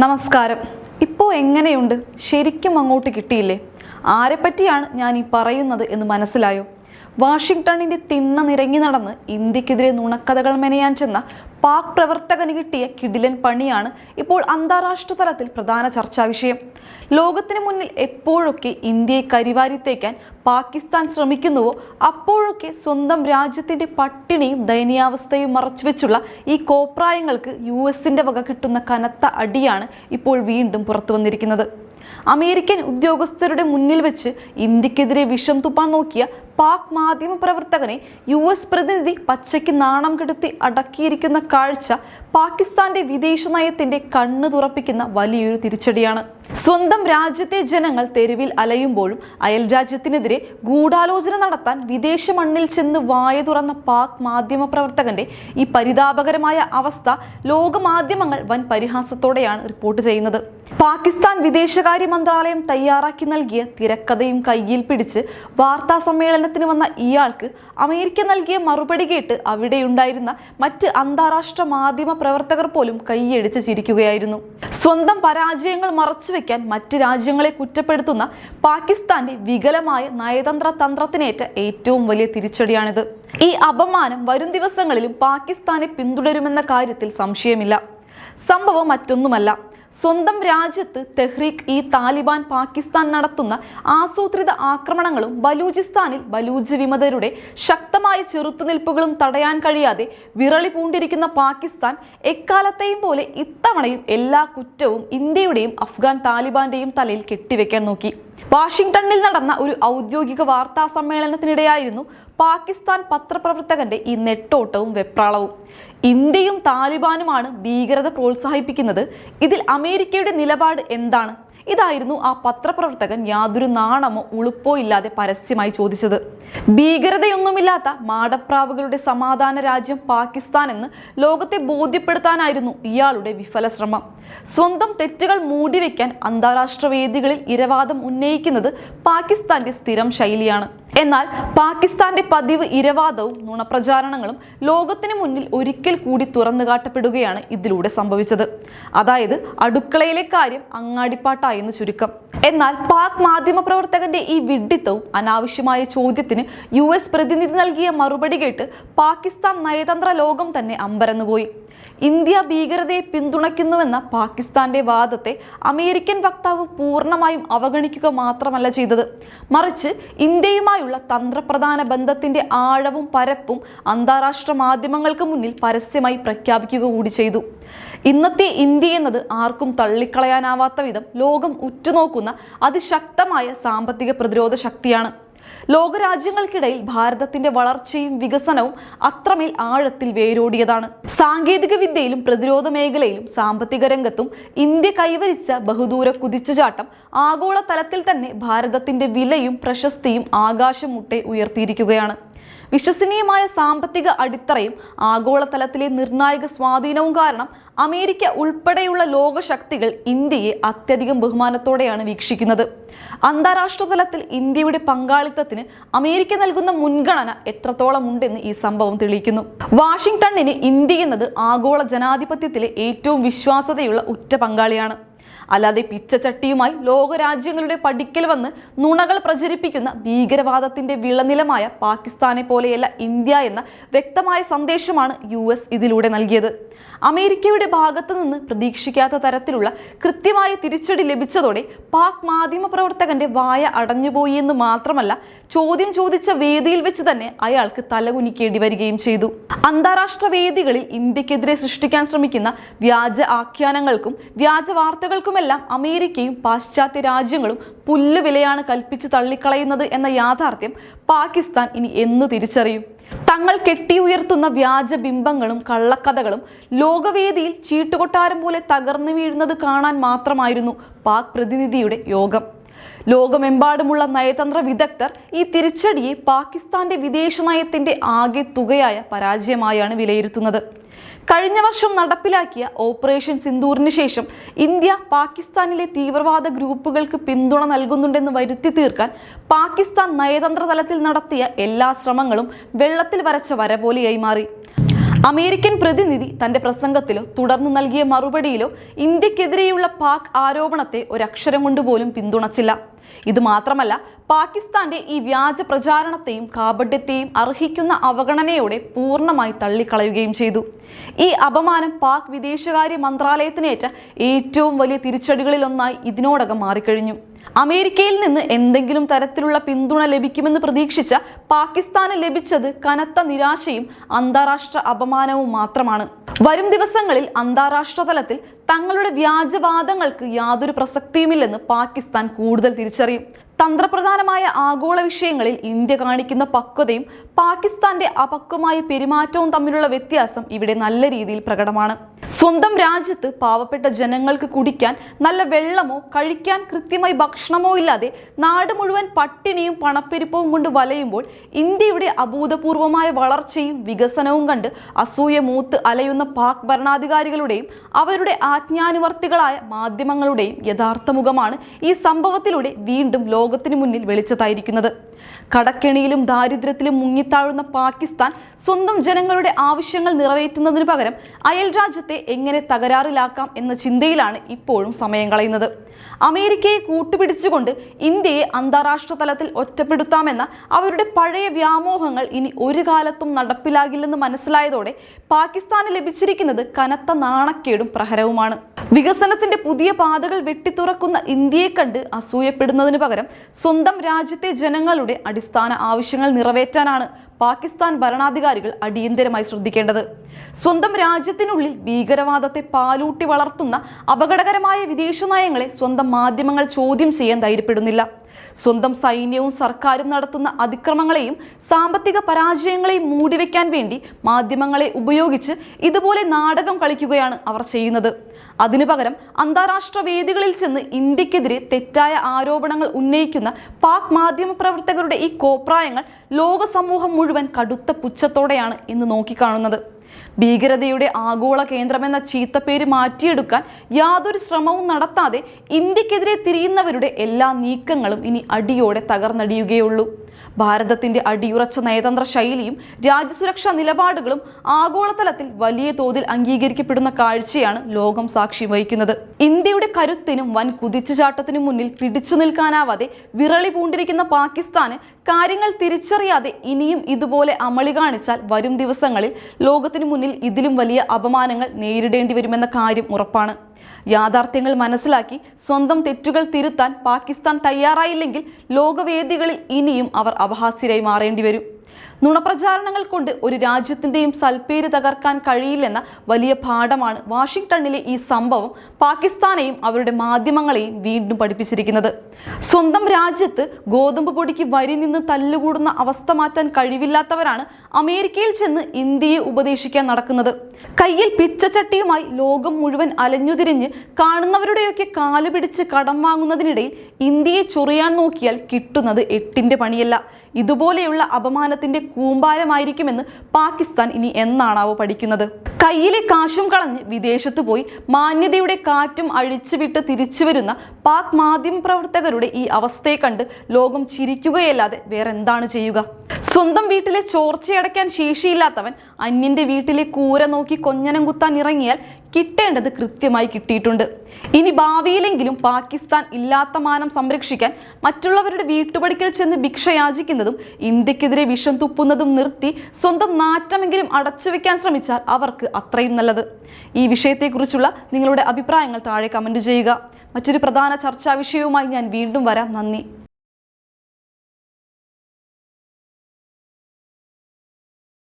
നമസ്കാരം. ഇപ്പോൾ എങ്ങനെയുണ്ട്? ശരിക്കും അങ്ങോട്ട് കിട്ടിയില്ലേ? ആരെപ്പറ്റിയാണ് ഞാൻ ഈ പറയുന്നത് എന്ന് മനസ്സിലായോ? വാഷിംഗ്ടണിന്റെ തിണ്ണ നിരങ്ങി നടന്ന് ഇന്ത്യക്കെതിരെ നുണക്കഥകൾ മെനയാൻ ചെന്ന പാക് പ്രവർത്തകന് കിട്ടിയ കിടിലൻ പണിയാണ് ഇപ്പോൾ അന്താരാഷ്ട്ര തലത്തിൽ പ്രധാന ചർച്ചാ വിഷയം. ലോകത്തിന് മുന്നിൽ എപ്പോഴൊക്കെ ഇന്ത്യയെ കരിവാരിത്തേക്കാൻ പാകിസ്ഥാൻ ശ്രമിക്കുന്നുവോ അപ്പോഴൊക്കെ സ്വന്തം രാജ്യത്തിന്റെ പട്ടിണിയും ദയനീയാവസ്ഥയും മറച്ചുവെച്ചുള്ള ഈ കോപ്രായങ്ങൾക്ക് US-ന്റെ വക കിട്ടുന്ന കനത്ത അടിയാണ് ഇപ്പോൾ വീണ്ടും പുറത്തു വന്നിരിക്കുന്നത്. അമേരിക്കൻ ഉദ്യോഗസ്ഥരുടെ മുന്നിൽ വെച്ച് ഇന്ത്യക്കെതിരെ വിഷം തുപ്പാൻ നോക്കിയ പാക് മാധ്യമ പ്രവർത്തകനെ US പ്രതിനിധി പച്ചയ്ക്ക് നാണം കെടുത്തി അടക്കിയിരിക്കുന്ന കാഴ്ച പാകിസ്ഥാന്റെ വിദേശ നയത്തിന്റെ കണ്ണു തുറപ്പിക്കുന്ന വലിയൊരു തിരിച്ചടിയാണ്. സ്വന്തം രാജ്യത്തെ ജനങ്ങൾ തെരുവിൽ അലയുമ്പോഴും അയൽ രാജ്യത്തിനെതിരെ ഗൂഢാലോചന നടത്താൻ വിദേശ മണ്ണിൽ ചെന്ന് വായ തുറന്ന പാക് മാധ്യമ പ്രവർത്തകന്റെ ഈ പരിതാപകരമായ അവസ്ഥ ലോക മാധ്യമങ്ങൾ വൻ പരിഹാസത്തോടെയാണ് റിപ്പോർട്ട് ചെയ്യുന്നത്. പാകിസ്ഥാൻ വിദേശകാര്യ മന്ത്രാലയം തയ്യാറാക്കി നൽകിയ തിരക്കഥയും കയ്യിൽ പിടിച്ച് വാർത്താ സമ്മേളനത്തിന് വന്ന ഇയാൾക്ക് അമേരിക്ക നൽകിയ മറുപടി കേട്ട് അവിടെയുണ്ടായിരുന്ന മറ്റ് അന്താരാഷ്ട്ര മാധ്യമ പ്രവർത്തകർ പോലും കൈയടിച്ച് ചിരിക്കുകയായിരുന്നു. സ്വന്തം പരാജയങ്ങൾ മറച്ചുവെക്കാൻ മറ്റ് രാജ്യങ്ങളെ കുറ്റപ്പെടുത്തുന്ന പാകിസ്ഥാന്റെ വികലമായ നയതന്ത്ര തന്ത്രത്തിനേറ്റ ഏറ്റവും വലിയ തിരിച്ചടിയാണിത്. ഈ അപമാനം വരും ദിവസങ്ങളിലും പാകിസ്ഥാനെ പിന്തുടരുമെന്ന കാര്യത്തിൽ സംശയമില്ല. സംഭവം മറ്റൊന്നുമല്ല, സ്വന്തം രാജ്യത്ത് തെഹ്രീക്ക്-ഇ-താലിബാൻ പാകിസ്ഥാൻ നടത്തുന്ന ആസൂത്രിത ആക്രമണങ്ങളും ബലൂചിസ്ഥാനിൽ ബലൂജ് വിമതരുടെ ശക്തമായ ചെറുത്തുനിൽപ്പുകളും തടയാൻ കഴിയാതെ വിറളി പൂണ്ടിരിക്കുന്ന പാകിസ്ഥാൻ എക്കാലത്തെയും പോലെ ഇത്തവണയും എല്ലാ കുറ്റവും ഇന്ത്യയുടെയും അഫ്ഗാൻ താലിബാന്റെയും തലയിൽ കെട്ടിവെക്കാൻ നോക്കി. വാഷിംഗ്ടണിൽ നടന്ന ഒരു ഔദ്യോഗിക വാർത്താ സമ്മേളനത്തിനിടെയായിരുന്നു പാകിസ്ഥാൻ പത്രപ്രവർത്തകന്റെ ഈ നെട്ടോട്ടവും വെപ്രാളവും. ഇന്ത്യയും താലിബാനുമാണ് ഭീകരത പ്രോത്സാഹിപ്പിക്കുന്നത്. ഇതിൽ അമേരിക്കയുടെ നിലപാട് എന്താണ്? ഇതായിരുന്നു ആ പത്രപ്രവർത്തകൻ യാതൊരു നാണമോ ഉളുപ്പോ ഇല്ലാതെ പരസ്യമായി ചോദിച്ചത്. ഭീകരതയൊന്നുമില്ലാത്ത മാടപ്രാവുകളുടെ സമാധാന രാജ്യം പാകിസ്ഥാൻ എന്ന് ലോകത്തെ ബോധ്യപ്പെടുത്താനായിരുന്നു ഇയാളുടെ വിഫല ശ്രമം. സ്വന്തം തെറ്റുകൾ മൂടിവെക്കാൻ അന്താരാഷ്ട്ര വേദികളിൽ ഇരവാദം ഉന്നയിക്കുന്നത് പാകിസ്ഥാന്റെ സ്ഥിരം ശൈലിയാണ്. എന്നാൽ പാകിസ്ഥാന്റെ പതിവ് ഇരവാദവും നുണപ്രചാരണങ്ങളും ലോകത്തിന് മുന്നിൽ ഒരിക്കൽ കൂടി തുറന്നു കാട്ടപ്പെടുകയാണ് ഇതിലൂടെ സംഭവിച്ചത്. അതായത് അടുക്കളയിലെ കാര്യം അങ്ങാടിപ്പാട്ടായെന്ന് ചുരുക്കം. എന്നാൽ പാക് മാധ്യമ പ്രവർത്തകന്റെ ഈ വിഡ്ഢിത്തവും അനാവശ്യമായ ചോദ്യത്തിന് US പ്രതിനിധി നൽകിയ മറുപടി കേട്ട് പാകിസ്ഥാൻ നയതന്ത്ര ലോകം തന്നെ അമ്പരന്നുപോയി. ഇന്ത്യ ഭീകരതയെ പിന്തുണയ്ക്കുന്നുവെന്ന പാകിസ്ഥാന്റെ വാദത്തെ അമേരിക്കൻ വക്താവ് പൂർണ്ണമായും അവഗണിക്കുക മാത്രമല്ല ചെയ്തത്, മറിച്ച് ഇന്ത്യയുമായുള്ള തന്ത്രപ്രധാന ബന്ധത്തിന്റെ ആഴവും പരപ്പും അന്താരാഷ്ട്ര മാധ്യമങ്ങൾക്ക് മുന്നിൽ പരസ്യമായി പ്രഖ്യാപിക്കുക കൂടി ചെയ്തു. ഇന്നത്തെ ഇന്ത്യ എന്നത് ആർക്കും തള്ളിക്കളയാനാവാത്ത വിധം ലോകം ഉറ്റുനോക്കുന്ന അതിശക്തമായ സാമ്പത്തിക പ്രതിരോധ ശക്തിയാണ്. ലോകരാജ്യങ്ങൾക്കിടയിൽ ഭാരതത്തിന്റെ വളർച്ചയും വികസനവും അത്രമേൽ ആഴത്തിൽ വേരോടിയതാണ്. സാങ്കേതിക വിദ്യയിലും പ്രതിരോധ മേഖലയിലും സാമ്പത്തിക രംഗത്തും ഇന്ത്യ കൈവരിച്ച ബഹുദൂര കുതിച്ചുചാട്ടം ആഗോള തലത്തിൽ തന്നെ ഭാരതത്തിന്റെ വിലയും പ്രശസ്തിയും ആകാശം മുട്ടെ ഉയർത്തിയിരിക്കുകയാണ്. വിശ്വസനീയമായ സാമ്പത്തിക അടിത്തറയും ആഗോളതലത്തിലെ നിർണായക സ്വാധീനവും കാരണം അമേരിക്ക ഉൾപ്പെടെയുള്ള ലോകശക്തികൾ ഇന്ത്യയെ അത്യധികം ബഹുമാനത്തോടെയാണ് വീക്ഷിക്കുന്നത്. അന്താരാഷ്ട്ര തലത്തിൽ ഇന്ത്യയുടെ പങ്കാളിത്തത്തിന് അമേരിക്ക നൽകുന്ന മുൻഗണന എത്രത്തോളം ഉണ്ടെന്ന് ഈ സംഭവം തെളിയിക്കുന്നു. വാഷിംഗ്ടണിന് ഇന്ത്യ എന്നത് ആഗോള ജനാധിപത്യത്തിലെ ഏറ്റവും വിശ്വാസ്യതയുള്ള ഉറ്റ പങ്കാളിയാണ്. അല്ലാതെ പിച്ചച്ചട്ടിയുമായി ലോകരാജ്യങ്ങളുടെ പടിക്കൽ വന്ന് നുണകൾ പ്രചരിപ്പിക്കുന്ന ഭീകരവാദത്തിന്റെ വിളനിലമായ പാകിസ്ഥാനെ പോലെയല്ല ഇന്ത്യ എന്ന വ്യക്തമായ സന്ദേശമാണ് US ഇതിലൂടെ നൽകിയത്. അമേരിക്കയുടെ ഭാഗത്തു നിന്ന് പ്രതീക്ഷിക്കാത്ത തരത്തിലുള്ള കൃത്യമായ തിരിച്ചടി ലഭിച്ചതോടെ പാക് മാധ്യമ പ്രവർത്തകന്റെ വായ അടഞ്ഞുപോയി എന്ന് മാത്രമല്ല, ചോദ്യം ചോദിച്ച വേദിയിൽ വെച്ച് തന്നെ അയാൾക്ക് തലകുനിക്കേണ്ടി വരികയും ചെയ്തു. അന്താരാഷ്ട്ര വേദികളിൽ ഇന്ത്യക്കെതിരെ സൃഷ്ടിക്കാൻ ശ്രമിക്കുന്ന വ്യാജ ആഖ്യാനങ്ങൾക്കും വ്യാജ വാർത്തകൾക്കുമെല്ലാം അമേരിക്കയും പാശ്ചാത്യ രാജ്യങ്ങളും പുല്ലുവിലയാണ് കൽപ്പിച്ച് തള്ളിക്കളയുന്നത് എന്ന യാഥാർത്ഥ്യം പാകിസ്ഥാൻ ഇനി എന്ന് തിരിച്ചറിയും? തങ്ങൾ കെട്ടിയുയർത്തുന്ന വ്യാജ ബിംബങ്ങളും കള്ളക്കഥകളും ലോകവേദിയിൽ ചീട്ടുകൊട്ടാരം പോലെ തകർന്നു വീഴുന്നത് കാണാൻ മാത്രമായിരുന്നു പാക് പ്രതിനിധിയുടെ യോഗം. ലോകമെമ്പാടുമുള്ള നയതന്ത്ര വിദഗ്ധർ ഈ തിരിച്ചടിയെ പാകിസ്ഥാന്റെ വിദേശ നയത്തിന്റെ ആകെ തുകയായ പരാജയമായാണ് വിലയിരുത്തുന്നത്. കഴിഞ്ഞ വർഷം നടപ്പിലാക്കിയ ഓപ്പറേഷൻ സിന്ദൂറിന് ശേഷം ഇന്ത്യ പാകിസ്ഥാനിലെ തീവ്രവാദ ഗ്രൂപ്പുകൾക്ക് പിന്തുണ നൽകുന്നുണ്ടെന്ന് വരുത്തി തീർക്കാൻ പാകിസ്ഥാൻ നയതന്ത്ര തലത്തിൽ നടത്തിയ എല്ലാ ശ്രമങ്ങളും വെള്ളത്തിൽ വരച്ച വര പോലെയായി മാറി. അമേരിക്കൻ പ്രതിനിധി തന്റെ പ്രസംഗത്തിലോ തുടർന്ന് നൽകിയ മറുപടിയിലോ ഇന്ത്യക്കെതിരെയുള്ള പാക് ആരോപണത്തെ ഒരക്ഷരം കൊണ്ട് പോലും പിന്തുണച്ചില്ല. ഇത് മാത്രമല്ല, പാകിസ്ഥാന്റെ ഈ വ്യാജ പ്രചാരണത്തെയും കാപട്യത്തെയും അർഹിക്കുന്ന അവഗണനയോടെ പൂർണ്ണമായി തള്ളിക്കളയുകയും ചെയ്തു. ഈ അപമാനം പാക് വിദേശകാര്യ മന്ത്രാലയത്തിനേറ്റ ഏറ്റവും വലിയ തിരിച്ചടികളിലൊന്നായി ഇതിനോടകം മാറിക്കഴിഞ്ഞു. അമേരിക്കയിൽ നിന്ന് എന്തെങ്കിലും തരത്തിലുള്ള പിന്തുണ ലഭിക്കുമെന്ന് പ്രതീക്ഷിച്ച പാകിസ്ഥാന് ലഭിച്ചത് കനത്ത നിരാശയും അന്താരാഷ്ട്ര അപമാനവും മാത്രമാണ്. വരും ദിവസങ്ങളിൽ അന്താരാഷ്ട്ര തലത്തിൽ തങ്ങളുടെ വ്യാജവാദങ്ങൾക്ക് യാതൊരു പ്രസക്തിയുമില്ലെന്ന് പാകിസ്ഥാൻ കൂടുതൽ തിരിച്ചറിയും. തന്ത്രപ്രധാനമായ ആഗോള വിഷയങ്ങളിൽ ഇന്ത്യ കാണിക്കുന്ന പക്വതയും പാകിസ്ഥാന്റെ അപക്വമായ പെരുമാറ്റവും തമ്മിലുള്ള വ്യത്യാസം ഇവിടെ നല്ല രീതിയിൽ പ്രകടമാണ്. സ്വന്തം രാജ്യത്ത് പാവപ്പെട്ട ജനങ്ങൾക്ക് കുടിക്കാൻ നല്ല വെള്ളമോ കഴിക്കാൻ കൃത്യമായി ഭക്ഷണമോ ഇല്ലാതെ നാട് മുഴുവൻ പട്ടിണിയും പണപ്പെരുപ്പവും കൊണ്ട് വലയുമ്പോൾ ഇന്ത്യയുടെ അഭൂതപൂർവമായ വളർച്ചയും വികസനവും കണ്ട് അസൂയ മൂത്ത് അലയുന്ന പാക് ഭരണാധികാരികളുടെയും അവരുടെ ആജ്ഞാനുവർത്തികളായ മാധ്യമങ്ങളുടെയും യഥാർത്ഥ മുഖമാണ് ഈ സംഭവത്തിലൂടെ വീണ്ടും ലോകത്തിനു മുന്നിൽ വെളിച്ചത്തായിരിക്കുന്നത്. കടക്കെണിയിലും ദാരിദ്ര്യത്തിലും മുങ്ങിത്താഴുന്ന പാകിസ്ഥാൻ സ്വന്തം ജനങ്ങളുടെ ആവശ്യങ്ങൾ നിറവേറ്റുന്നതിന് പകരം അയൽ രാജ്യത്തെ എങ്ങനെ തകരാറിലാക്കാം എന്ന ചിന്തയിലാണ് ഇപ്പോഴും സമയം കളയുന്നത്. അമേരിക്കയെ കൂട്ടുപിടിച്ചുകൊണ്ട് ഇന്ത്യയെ അന്താരാഷ്ട്ര തലത്തിൽ ഒറ്റപ്പെടുത്താമെന്ന അവരുടെ പഴയ വ്യാമോഹങ്ങൾ ഇനി ഒരു കാലത്തും നടപ്പിലാകില്ലെന്ന് മനസ്സിലായതോടെ പാകിസ്ഥാന് ലഭിച്ചിരിക്കുന്നത് കനത്ത നാണക്കേടും പ്രഹരവുമാണ്. വികസനത്തിന്റെ പുതിയ പാതകൾ വെട്ടിത്തുറക്കുന്ന ഇന്ത്യയെ കണ്ട് അസൂയപ്പെടുന്നതിന് പകരം സ്വന്തം രാജ്യത്തെ ജനങ്ങളുടെ അടിസ്ഥാന ആവശ്യങ്ങൾ നിറവേറ്റാനാണ് പാകിസ്ഥാൻ ഭരണാധികാരികൾ അടിയന്തരമായി ശ്രദ്ധിക്കേണ്ടത്. സ്വന്തം രാജ്യത്തിനുള്ളിൽ ഭീകരവാദത്തെ പാലൂട്ടി വളർത്തുന്ന അപകടകരമായ വിദേശ നയങ്ങളെ സ്വന്തം മാധ്യമങ്ങൾ ചോദ്യം ചെയ്യാൻ ധൈര്യപ്പെടുന്നില്ല. സ്വന്തം സൈന്യവും സർക്കാരും നടത്തുന്ന അതിക്രമങ്ങളെയും സാമ്പത്തിക പരാജയങ്ങളെയും മൂടിവെക്കാൻ വേണ്ടി മാധ്യമങ്ങളെ ഉപയോഗിച്ച് ഇതുപോലെ നാടകം കളിക്കുകയാണ് അവർ ചെയ്യുന്നത്. അതിനു പകരം അന്താരാഷ്ട്ര വേദികളിൽ ചെന്ന് ഇന്ത്യക്കെതിരെ തെറ്റായ ആരോപണങ്ങൾ ഉന്നയിക്കുന്ന പാക് മാധ്യമ പ്രവർത്തകരുടെ ഈ കോപ്രായങ്ങൾ ലോക സമൂഹം മുഴുവൻ കടുത്ത പുച്ഛത്തോടെയാണ് ഇന്ന് നോക്കിക്കാണുന്നത്. ഭീകരതയുടെ ആഗോള കേന്ദ്രമെന്ന ചീത്തപ്പേര് മാറ്റിയെടുക്കാൻ യാതൊരു ശ്രമവും നടത്താതെ ഇന്ത്യക്കെതിരെ തിരിയുന്നവരുടെ എല്ലാ നീക്കങ്ങളും ഇനി അടിയോടെ തകർന്നടിയുകയുള്ളൂ. ഭാരതത്തിന്റെ അടിയുറച്ച നയതന്ത്ര ശൈലിയും രാജ്യസുരക്ഷാ നിലപാടുകളും ആഗോളതലത്തിൽ വലിയ തോതിൽ അംഗീകരിക്കപ്പെടുന്ന കാഴ്ചയാണ് ലോകം സാക്ഷ്യം വഹിക്കുന്നത്. ഇന്ത്യയുടെ കരുത്തിനും വൻ കുതിച്ചുചാട്ടത്തിനും മുന്നിൽ പിടിച്ചു നിൽക്കാനാവാതെ വിറളി പൂണ്ടിരിക്കുന്ന പാകിസ്ഥാന് കാര്യങ്ങൾ തിരിച്ചറിയാതെ ഇനിയും ഇതുപോലെ അമളി കാണിച്ചാൽ വരും ദിവസങ്ങളിൽ ലോകത്തിനു മുന്നിൽ ഇതിലും വലിയ അപമാനങ്ങൾ നേരിടേണ്ടി വരുമെന്ന കാര്യം ഉറപ്പാണ്. യാഥാർത്ഥ്യങ്ങൾ മനസ്സിലാക്കി സ്വന്തം തെറ്റുകൾ തിരുത്താൻ പാകിസ്ഥാൻ തയ്യാറായില്ലെങ്കിൽ ലോകവേദികളിൽ ഇനിയും അവർ അപഹാസ്യരായി മാറേണ്ടി വരും. നുണപ്രചാരണങ്ങൾ കൊണ്ട് ഒരു രാജ്യത്തിന്റെയും സൽപ്പേര് തകർക്കാൻ കഴിയില്ലെന്ന വലിയ പാഠമാണ് വാഷിംഗ്ടണിലെ ഈ സംഭവം പാകിസ്ഥാനെയും അവരുടെ മാധ്യമങ്ങളെയും വീണ്ടും പഠിപ്പിച്ചിരിക്കുന്നത്. സ്വന്തം രാജ്യത്ത് ഗോതമ്പ് പൊടിക്ക് വരി നിന്ന് തല്ലുകൂടുന്ന അവസ്ഥ മാറ്റാൻ കഴിവില്ലാത്തവരാണ് അമേരിക്കയിൽ ചെന്ന് ഇന്ത്യയെ ഉപദേശിക്കാൻ നടക്കുന്നത്. കയ്യിൽ പിച്ചച്ചട്ടിയുമായി ലോകം മുഴുവൻ അലഞ്ഞുതിരിഞ്ഞ് കാണുന്നവരുടെയൊക്കെ കാല് പിടിച്ച് കടം വാങ്ങുന്നതിനിടയിൽ ഇന്ത്യയെ ചൊറിയാൻ നോക്കിയാൽ കിട്ടുന്നത് എട്ടിന്റെ പണിയല്ല. ഇതുപോലെയുള്ള അപമാനത്തിന്റെ കൂമ്പാരമായിരിക്കുമെന്ന് പാകിസ്ഥാൻ ഇനി എന്നാണാവോ പഠിക്കുന്നത്. കയ്യിലെ കാശും കളഞ്ഞ് വിദേശത്ത് പോയി മാന്യതയുടെ കാറ്റും അഴിച്ചുവിട്ട് തിരിച്ചു വരുന്ന പാക് മാധ്യമ പ്രവർത്തകരുടെ ഈ അവസ്ഥയെ കണ്ട് ലോകം ചിരിക്കുകയല്ലാതെ വേറെന്താണ് ചെയ്യുക? സ്വന്തം വീട്ടിലെ ചോർച്ചയടയ്ക്കാൻ ശേഷിയില്ലാത്തവൻ അന്യന്റെ വീട്ടിലെ കൂര നോക്കി കൊഞ്ഞനം കുത്താൻ ഇറങ്ങിയാൽ കിട്ടേണ്ടത് കൃത്യമായി കിട്ടിയിട്ടുണ്ട്. ഇനി ഭാവിയിലെങ്കിലും പാകിസ്ഥാൻ ഇല്ലാത്ത മാനം സംരക്ഷിക്കാൻ മറ്റുള്ളവരുടെ വീട്ടുപടിക്കൽ ചെന്ന് ഭിക്ഷ യാചിക്കുന്നതും ഇന്ത്യക്കെതിരെ വിഷം തുപ്പുന്നതും നിർത്തി സ്വന്തം നാറ്റമെങ്കിലും അടച്ചുവെക്കാൻ ശ്രമിച്ചാൽ അവർക്ക് അത്രയും നല്ലത്. ഈ വിഷയത്തെക്കുറിച്ചുള്ള നിങ്ങളുടെ അഭിപ്രായങ്ങൾ താഴെ കമന്റ് ചെയ്യുക. മറ്റൊരു പ്രധാന ചർച്ചാ വിഷയവുമായി ഞാൻ വീണ്ടും വരാം. നന്ദി.